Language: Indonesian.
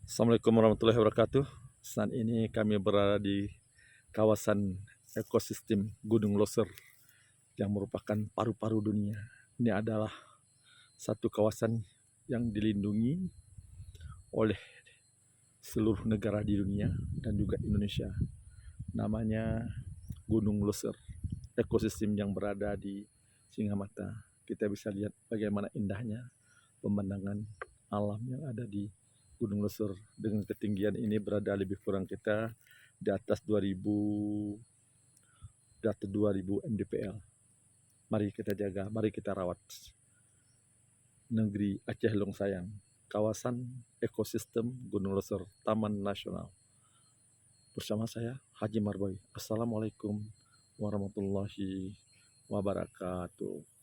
Assalamualaikum warahmatullahi wabarakatuh. Saat ini kami berada di kawasan ekosistem Gunung Loser yang merupakan paru-paru dunia. Ini adalah satu kawasan yang dilindungi oleh seluruh negara di dunia dan juga Indonesia. Namanya Gunung Loser, ekosistem yang berada di Singamata. Kita bisa lihat bagaimana indahnya pemandangan alam yang ada di Gunung Loser. Dengan ketinggian ini berada lebih kurang kita di atas 2000 mdpl. Mari kita jaga, mari kita rawat negeri Aceh Longsayang, kawasan ekosistem Gunung Loser, Taman Nasional. Bersama saya Haji Marbawi. Assalamualaikum warahmatullahi wabarakatuh.